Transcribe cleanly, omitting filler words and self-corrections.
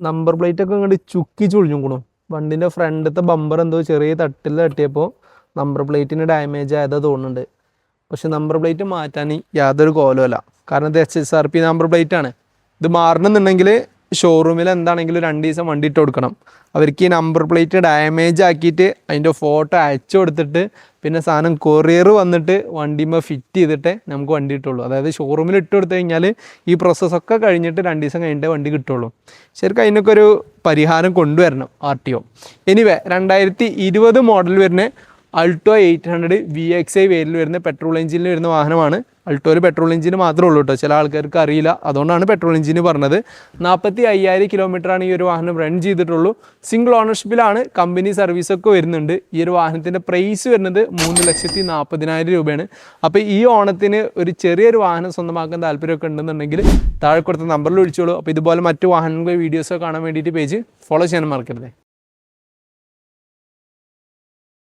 Number plate ഒക്കെ ഇങ്ങോട്ട് ചുക്കി ചുളിഞ്ഞുക്കണു. വണ്ടിൻ്റെ ഫ്രണ്ടത്തെ bumper എന്തോ ചെറിയ തട്ടിൽ തട്ടിയപ്പോൾ നമ്പർ പ്ലേറ്റിന് ഡാമേജ് ആയതാ തോന്നുന്നുണ്ട്. പക്ഷെ നമ്പർ പ്ലേറ്റ് മാറ്റാൻ യാതൊരു കോലമല്ല. കാരണം ഇത് HSRP നമ്പർ പ്ലേറ്റ് ആണ്. ഇത് മാറണമെന്നുണ്ടെങ്കിൽ ഷോറൂമിൽ എന്താണെങ്കിലും 2 ദിവസം വണ്ടി ഇട്ട് കൊടുക്കണം. അവർക്ക് ഈ നമ്പർ പ്ലേറ്റ് ഡാമേജ് ആക്കിയിട്ട് അതിൻ്റെ ഫോട്ടോ അയച്ചു കൊടുത്തിട്ട് പിന്നെ സാധനം കൊറിയർ വന്നിട്ട് വണ്ടിയുമ്പോൾ ഫിറ്റ് ചെയ്തിട്ടേ നമുക്ക് വണ്ടി കിട്ടുള്ളൂ. അതായത് ഷോറൂമിൽ ഇട്ട് കൊടുത്തു കഴിഞ്ഞാൽ ഈ പ്രോസസ്സൊക്കെ കഴിഞ്ഞിട്ട് 2 ദിവസം കഴിഞ്ഞിട്ടേ വണ്ടി കിട്ടുള്ളൂ. ശരിക്കും അതിനൊക്കെ ഒരു പരിഹാരം കൊണ്ടുവരണം RTO. എനിവേ 2020 മോഡൽ വരുന്ന അൾട്ടോ 800 VXI വേരിൽ വരുന്ന പെട്രോൾ എഞ്ചിനിൽ വരുന്ന വാഹനമാണ്. അൾട്ടോയിൽ പെട്രോൾ എഞ്ചിന് മാത്രമേ ഉള്ളൂ കേട്ടോ. ചില ആൾക്കാർക്ക് അറിയില്ല, അതുകൊണ്ടാണ് പെട്രോൾ എഞ്ചിന് പറഞ്ഞത്. 45,000 കിലോമീറ്ററാണ് ഈ ഒരു വാഹനം റൺ ചെയ്തിട്ടുള്ളൂ. സിംഗിൾ ഓണർഷിപ്പിലാണ്, കമ്പനി സർവീസൊക്കെ വരുന്നുണ്ട്. ഈ ഒരു വാഹനത്തിൻ്റെ പ്രൈസ് വരുന്നത് 3,40,000 രൂപയാണ്. അപ്പോൾ ഈ ഓണത്തിന് ഒരു ചെറിയൊരു വാഹനം സ്വന്തമാക്കാൻ താല്പര്യമൊക്കെ ഉണ്ടെന്നുണ്ടെങ്കിൽ താഴെ കൊടുത്ത നമ്പറിൽ വിളിച്ചോളൂ. അപ്പോൾ ഇതുപോലെ മറ്റു വാഹനങ്ങളുടെ വീഡിയോസൊക്കെ കാണാൻ വേണ്ടിയിട്ട് പേജ് ഫോളോ ചെയ്യാൻ മറക്കരുത്.